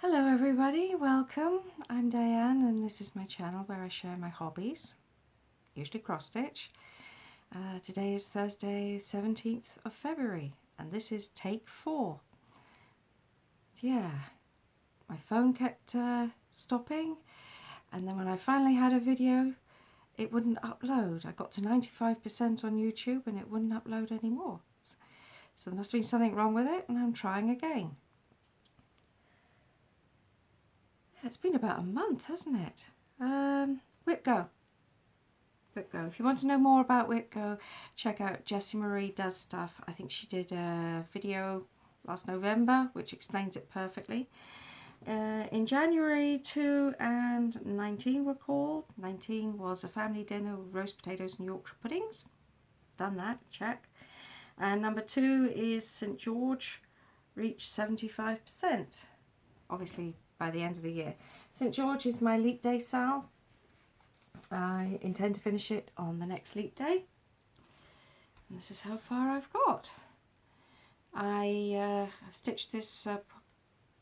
Hello everybody, welcome. I'm Diane and this is my channel where I share my hobbies, usually cross stitch. Today is Thursday 17th of February and this is take 4. Yeah, my phone kept stopping, and then when I finally had a video it wouldn't upload. I got to 95% on YouTube and it wouldn't upload anymore. So there must have been something wrong with it and I'm trying again. It's been about a month, hasn't it? Whipgo. If you want to know more about Whipgo, check out Jessie Marie Does Stuff. I think she did a video last November which explains it perfectly. In January 2 and 19 were called. 19 was a family dinner with roast potatoes and Yorkshire puddings. Done that, check. And number 2 is St George, reached 75%. Obviously by the end of the year. St George is my leap day sal. I intend to finish it on the next leap day. And this is how far I've got. I've stitched this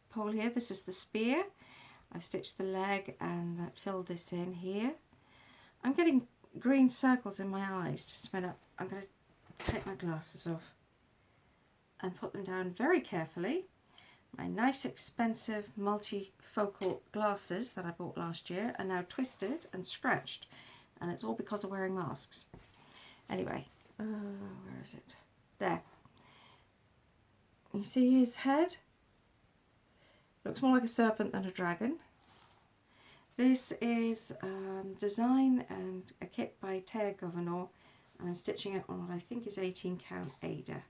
pole here. This is the spear. I've stitched the leg and filled this in here. I'm getting green circles in my eyes. Just a minute. I'm going to take my glasses off and put them down very carefully. My nice expensive multifocal glasses that I bought last year are now twisted and scratched, and it's all because of wearing masks. Anyway, where is it? There. You see his head? Looks more like a serpent than a dragon. This is design and a kit by Thea Gouverneur, and I'm stitching it on what I think is 18 count Aida.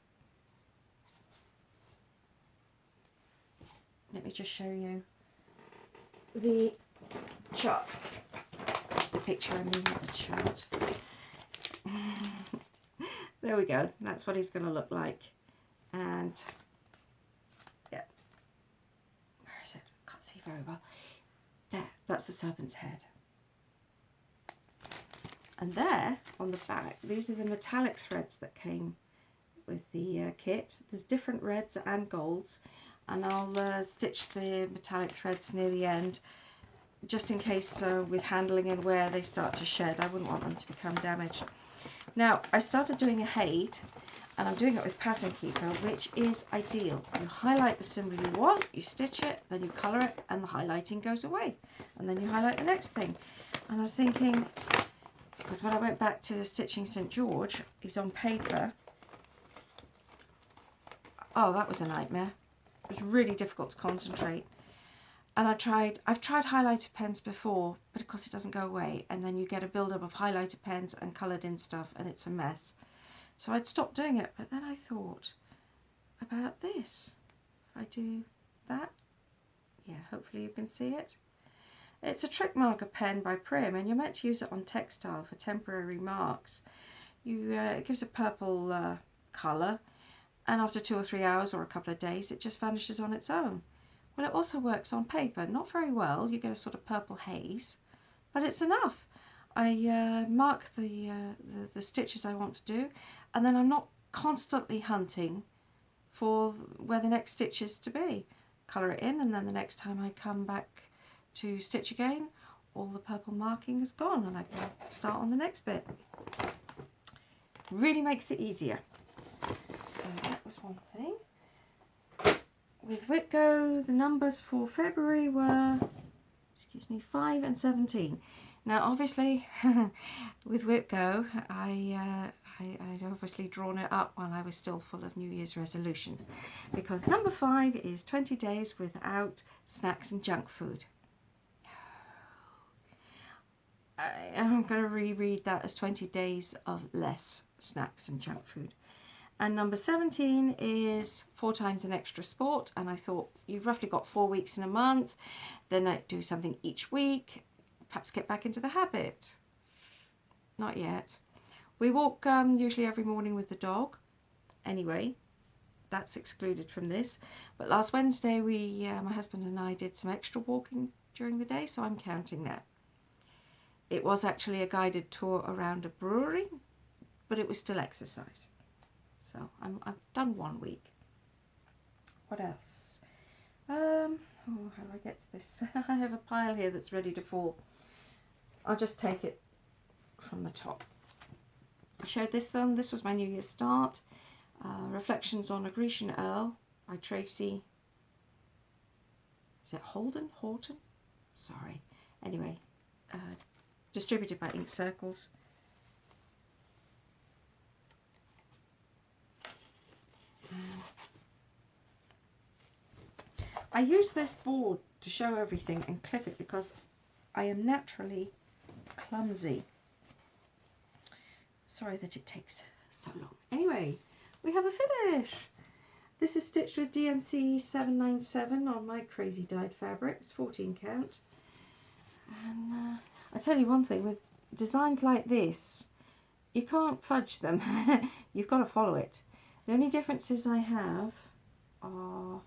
Let me just show you the chart. The picture, I mean, not the chart. There we go. That's what he's going to look like. And, yeah. Where is it? Can't see very well. There. That's the serpent's head. And there, on the back, these are the metallic threads that came with the kit. There's different reds and golds. And I'll stitch the metallic threads near the end, just in case with handling and wear they start to shed. I wouldn't want them to become damaged. Now, I started doing a HAED, and I'm doing it with Pattern Keeper, which is ideal. You highlight the symbol you want, you stitch it, then you colour it, and the highlighting goes away. And then you highlight the next thing. And I was thinking, because when I went back to stitching St George, he's on paper. Oh, that was a nightmare. It was really difficult to concentrate, and I've tried highlighter pens before, but of course it doesn't go away, and then you get a build-up of highlighter pens and coloured in stuff, and it's a mess. So I'd stopped doing it, but then I thought about this. If I do that, yeah, hopefully you can see it. It's a trick marker pen by Prim, and you're meant to use it on textile for temporary marks. It gives a purple colour. And after 2 or 3 hours or a couple of days, it just vanishes on its own. Well, it also works on paper. Not very well. You get a sort of purple haze, but it's enough. I mark the stitches I want to do, and then I'm not constantly hunting for where the next stitch is to be. Colour it in, and then the next time I come back to stitch again, all the purple marking is gone, and I can start on the next bit. Really makes it easier. So that was one thing. With Whipgo, the numbers for February were, 5 and 17. Now obviously, with Whipgo, I'd obviously drawn it up while I was still full of New Year's resolutions. Because number 5 is 20 days without snacks and junk food. I'm going to reread that as 20 days of less snacks and junk food. And number 17 is 4 times an extra sport, and I thought you've roughly got 4 weeks in a month, then I do something each week, perhaps get back into the habit. Not yet. We walk usually every morning with the dog. Anyway, that's excluded from this. But last Wednesday my husband and I did some extra walking during the day, so I'm counting that. It was actually a guided tour around a brewery, but it was still exercise. So I've done 1 week. What else? Oh, how do I get to this? I have a pile here that's ready to fall. I'll just take it from the top. I showed this then. This was my New Year's start. Reflections on a Grecian Urn by Tracy. Is it Holden? Horton? Sorry. Anyway, distributed by Ink Circles. I use this board to show everything and clip it because I am naturally clumsy. Sorry that it takes so long. Anyway, we have a finish. This is stitched with DMC 797 on my crazy dyed fabric. It's 14 count. And I tell you one thing, with designs like this, you can't fudge them. You've got to follow it. The only differences I have are...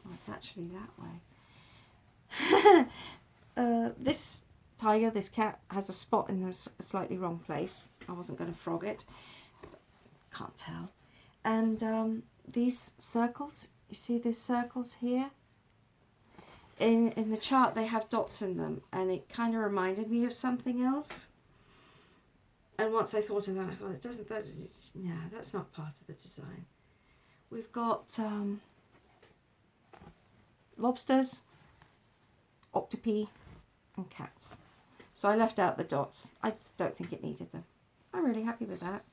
Oh, it's actually that way. This tiger, this cat, has a spot in a slightly wrong place. I wasn't going to frog it. Can't tell. And these circles, you see these circles here? In the chart they have dots in them, and it kind of reminded me of something else. And once I thought of that, I thought, it doesn't, yeah, that's not part of the design. We've got lobsters, octopi, and cats. So I left out the dots. I don't think it needed them. I'm really happy with that.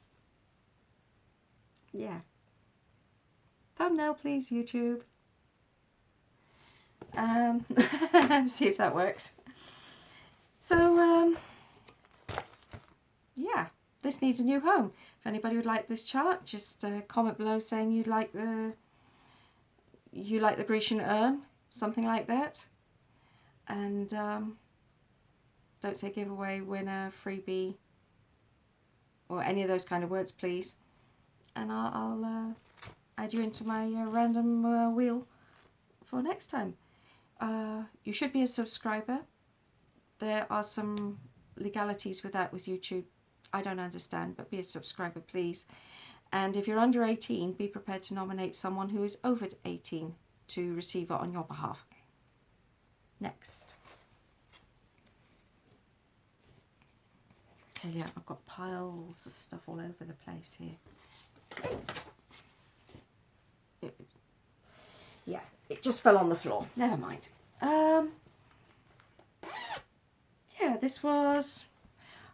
Yeah. Thumbnail, please, YouTube. See if that works. So, yeah, this needs a new home. If anybody would like this chart, just comment below saying you like the Grecian Urn, something like that. And don't say giveaway, winner, freebie, or any of those kind of words, please. And I'll add you into my random wheel for next time. You should be a subscriber. There are some legalities with that with YouTube. I don't understand, but be a subscriber, please. And if you're under 18, be prepared to nominate someone who is over 18 to receive it on your behalf. Next. Tell you, I've got piles of stuff all over the place here. Yeah, it just fell on the floor. Never mind. Yeah, this was,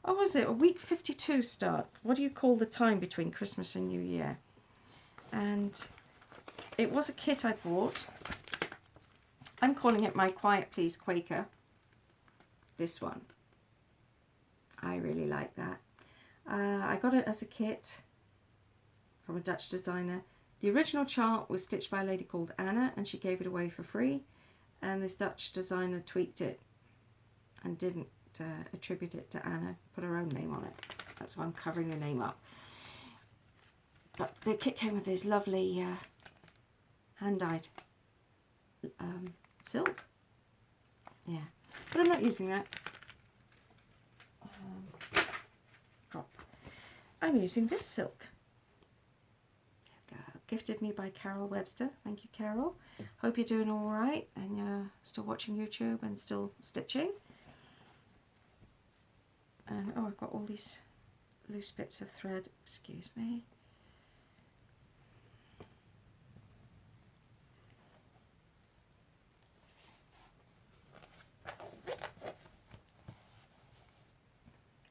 oh, was it a week 52 start? What do you call the time between Christmas and New Year? And it was a kit I bought. I'm calling it my Quiet Please Quaker. This one. I really like that. I got it as a kit from a Dutch designer. The original chart was stitched by a lady called Anna, and she gave it away for free. And this Dutch designer tweaked it and didn't attribute it to Anna, put her own name on it. That's why I'm covering the name up. But the kit came with this lovely hand-dyed silk. Yeah, but I'm not using that. Drop. I'm using this silk. Gifted me by Carol Webster. Thank you, Carol. Hope you're doing all right and you're still watching YouTube and still stitching. And oh, I've got all these loose bits of thread. Excuse me.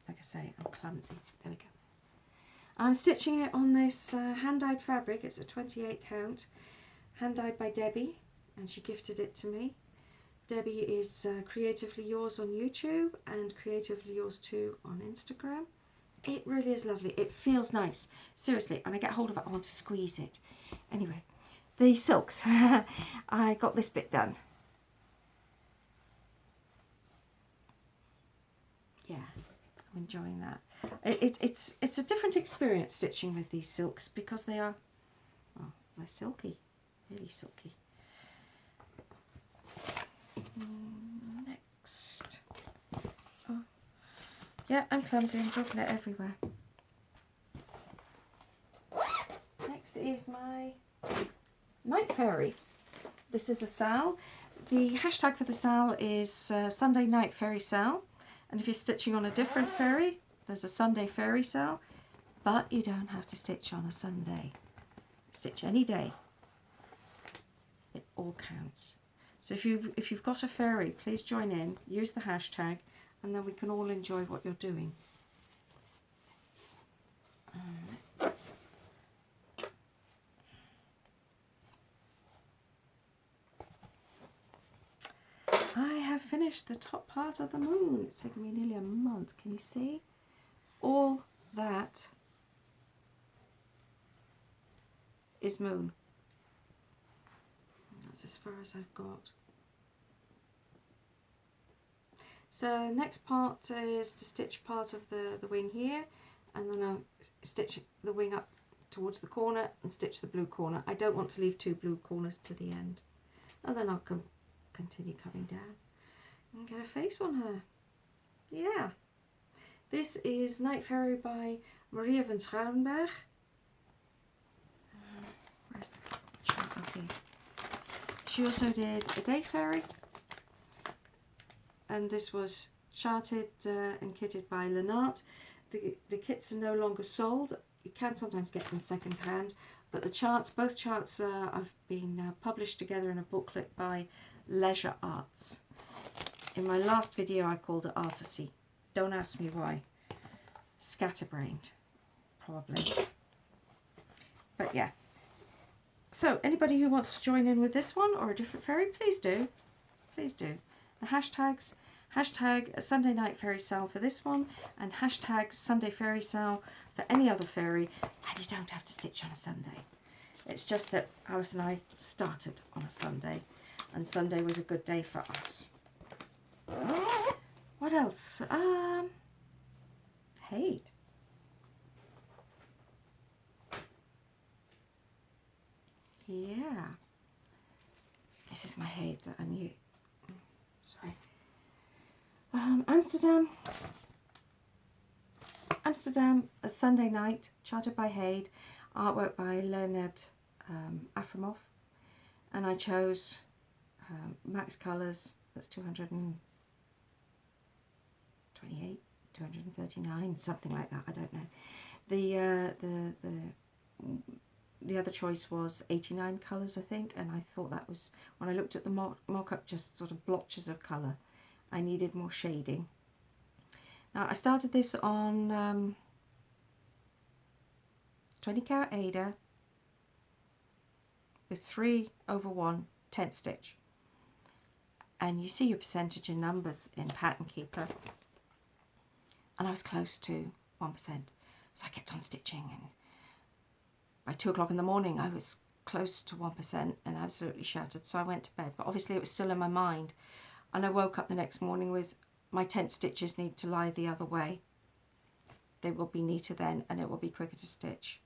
Like I say, I'm clumsy. There we go. I'm stitching it on this hand-dyed fabric. It's a 28 count, hand-dyed by Debbie, and she gifted it to me. Debbie is Creatively Yours on YouTube and Creatively Yours too on Instagram. It really is lovely. It feels nice. Seriously, when I get hold of it, I want to squeeze it. Anyway, the silks. I got this bit done. Yeah, I'm enjoying that. It's a different experience stitching with these silks because they are, well, they're silky, really silky. Next. Oh, yeah, I'm clumsy. I'm dropping it everywhere. Next is my Night Fairy. This is a sal. The hashtag for the sal is Sunday night fairy sal. And if you're stitching on a different fairy, there's a Sunday fairy sal. But you don't have to stitch on a Sunday. Stitch any day. It all counts. So if you've got a fairy, please join in, use the hashtag, and then we can all enjoy what you're doing. I have finished the top part of the moon. It's taken me nearly a month. Can you see? All that is moon. That's as far as I've got. So next part is to stitch part of the wing here, and then I'll stitch the wing up towards the corner and stitch the blue corner. I don't want to leave two blue corners to the end. And then I'll continue coming down and get a face on her. Yeah. This is Night Fairy by Maria van Scharrenberg. Where's the chart? Okay. She also did a Day Fairy, and this was charted and kitted by Leonid. The kits are no longer sold. You can sometimes get them second hand, but the charts, both charts have been published together in a booklet by Leisure Arts. In my last video I called it Artisy. Don't ask me why. Scatterbrained, probably. But yeah. So anybody who wants to join in with this one or a different fairy, please do. Please do. The hashtags, hashtag Sunday Night Fairy Sale for this one, and hashtag Sunday Fairy Sale for any other fairy, and you don't have to stitch on a Sunday. It's just that Alice and I started on a Sunday, and Sunday was a good day for us. What else? HAED. Yeah. This is my HAED that I'm using. Sorry. Amsterdam, a Sunday night, charted by HAED, artwork by Leonid, Afremov, and I chose max colours. That's 228, 239, something like that. I don't know. The other choice was 89 colours, I think, and I thought that was, when I looked at the mock-up, just sort of blotches of colour. I needed more shading. Now I started this on 20 count Aida with 3/1 10th stitch, and you see your percentage in numbers in Pattern Keeper, and I was close to 1%, so I kept on stitching, and by 2 o'clock in the morning I was close to 1% and absolutely shattered, so I went to bed. But obviously it was still in my mind, and I woke up the next morning with my 10th stitches need to lie the other way. They will be neater then, and it will be quicker to stitch.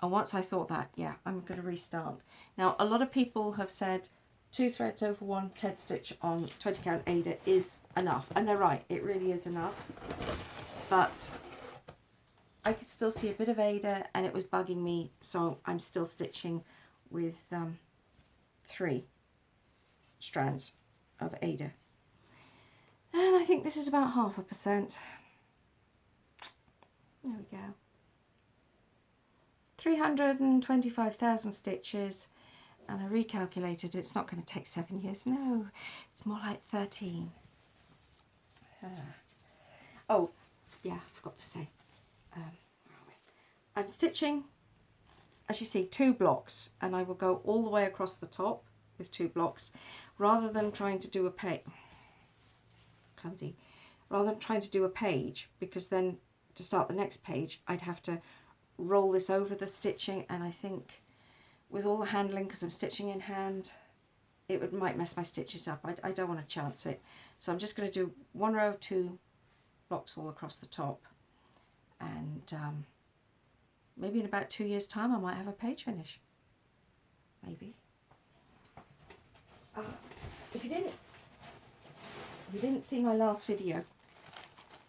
And once I thought that, yeah, I'm going to restart. Now a lot of people have said 2 threads over 1 10th stitch on 20 count Aida is enough, and they're right, it really is enough. But I could still see a bit of Aida and it was bugging me, so I'm still stitching with 3 strands of Aida. And I think this is about 0.5%. There we go. 325,000 stitches, and I recalculated it's not going to take 7 years. No, it's more like 13. Oh, yeah, I forgot to say. I'm stitching, as you see, 2 blocks, and I will go all the way across the top with 2 blocks, rather than trying to do a page, because then to start the next page I'd have to roll this over the stitching, and I think with all the handling, because I'm stitching in hand, it might mess my stitches up. I don't want to chance it, so I'm just going to do 1 row of 2 blocks all across the top, and maybe in about 2 years time I might have a page finish, maybe. If you didn't see my last video,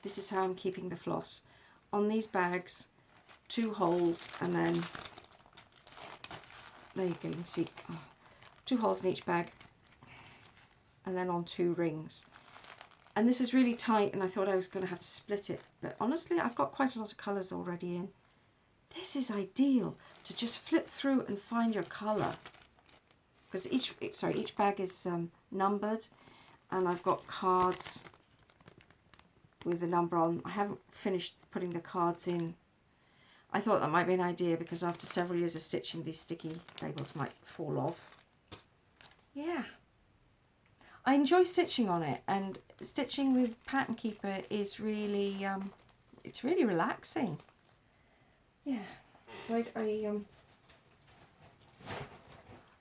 this is how I'm keeping the floss. On these bags, 2 holes, and then there you go, you can see 2 2 holes in each bag and then on 2 rings. And this is really tight, and I thought I was going to have to split it, but honestly I've got quite a lot of colours already in. This is ideal to just flip through and find your colour, because each bag is numbered, and I've got cards with the number on. I haven't finished putting the cards in. I thought that might be an idea, because after several years of stitching, these sticky labels might fall off. Yeah, I enjoy stitching on it, and stitching with Pattern Keeper is really, it's really relaxing. Yeah, so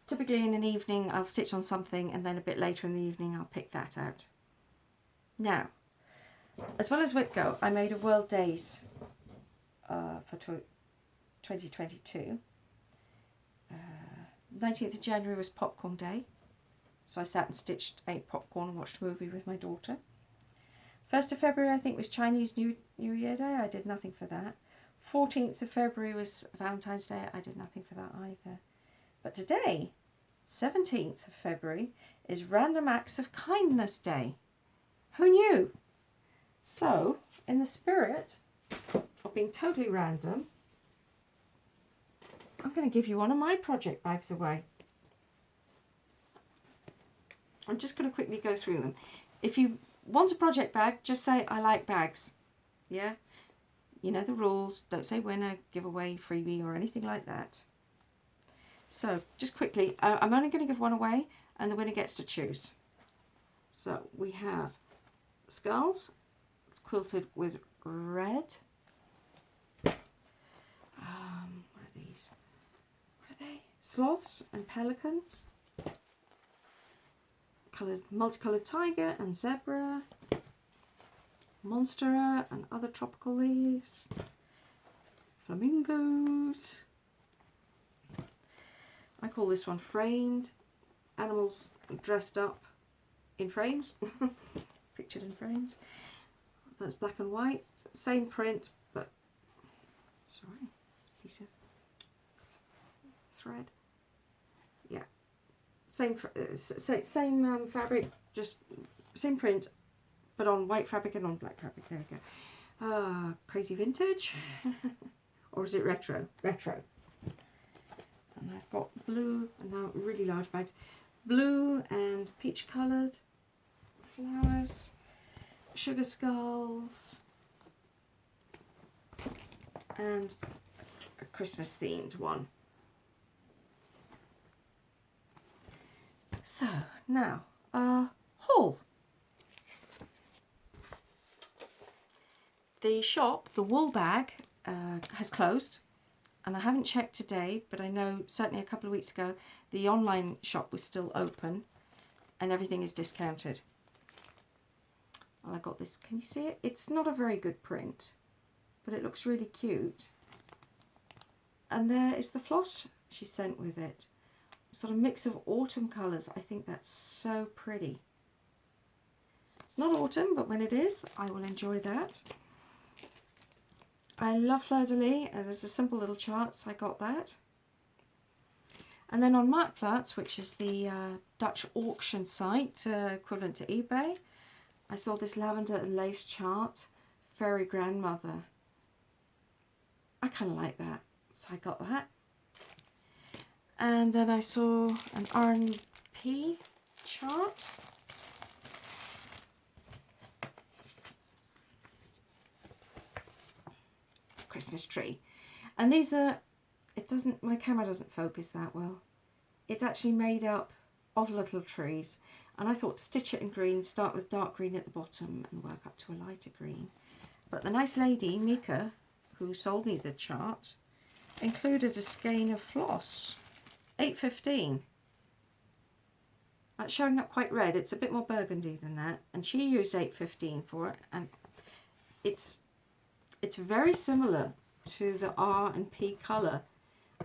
typically in an evening I'll stitch on something, and then a bit later in the evening I'll pick that out. Now, as well as Whitgo, I made a World Days for 2022. 19th of January was Popcorn Day, so I sat and ate popcorn and watched a movie with my daughter. 1st of February I think was Chinese New Year Day. I did nothing for that. 14th of February was Valentine's Day. I did nothing for that either. But today, 17th of February, is Random Acts of Kindness Day. Who knew? So, in the spirit of being totally random, I'm going to give you one of my project bags away. I'm just going to quickly go through them. If you want a project bag, just say, I like bags. Yeah? You know the rules. Don't say winner, giveaway, freebie, or anything like that. So, just quickly, I'm only going to give one away, and the winner gets to choose. So, we have skulls. It's quilted with red. What are these? What are they? Sloths and pelicans. Multicolored tiger and zebra. Monstera and other tropical leaves. Flamingos. I call this one framed. Animals dressed up in frames. Pictured in frames. That's black and white. Same print, but sorry, piece of thread. Yeah, same fabric, just same print, but on white fabric and on black fabric. There we go. Crazy vintage, or is it retro? Retro. And I've got blue, and now really large bags, blue and peach coloured flowers, sugar skulls, and a Christmas themed one. So now, haul. The shop, the wool bag, has closed, and I haven't checked today, but I know certainly a couple of weeks ago the online shop was still open and everything is discounted. And I got this, can you see it? It's not a very good print, but it looks really cute. And there is the floss she sent with it. Sort of mix of autumn colours. I think that's so pretty. It's not autumn, but when it is, I will enjoy that. I love Fleur de Lis, and there's a simple little chart, so I got that. And then on Marktplaats, which is the Dutch auction site, equivalent to eBay, I saw this lavender and lace chart, Fairy Grandmother. I kind of like that, so I got that. And then I saw an RNP chart. Christmas tree. And these are, my camera doesn't focus that well. It's actually made up of little trees. And I thought stitch it in green, start with dark green at the bottom and work up to a lighter green. But the nice lady, Mika, who sold me the chart, included a skein of floss. 8.15. That's showing up quite red. It's a bit more burgundy than that, and she used 8.15 for it, and it's very similar to the R and P colour.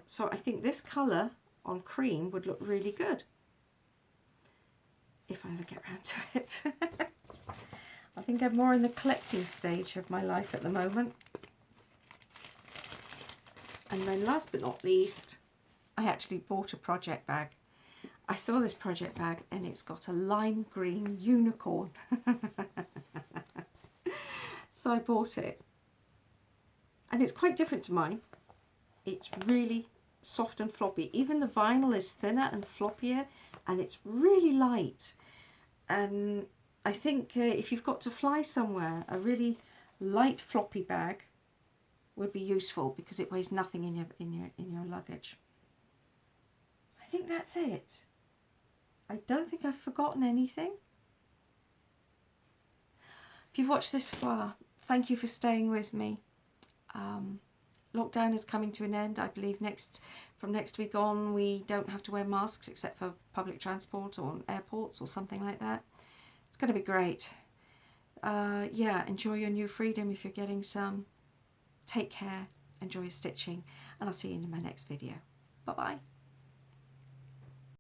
So I think this colour on cream would look really good if I ever get around to it. I think I'm more in the collecting stage of my life at the moment. And then last but not least, I actually bought a project bag. I saw this project bag and it's got a lime green unicorn. So I bought it. And it's quite different to mine. It's really soft and floppy. Even the vinyl is thinner and floppier, and it's really light. And I think if you've got to fly somewhere, a really light floppy bag would be useful because it weighs nothing in your luggage. I think that's it. I don't think I've forgotten anything. If you've watched this far, thank you for staying with me. Lockdown is coming to an end. I believe from next week on we don't have to wear masks except for public transport or airports or something like that. It's going to be great. Yeah, enjoy your new freedom if you're getting some. Take care, enjoy your stitching, and I'll see you in my next video. Bye bye.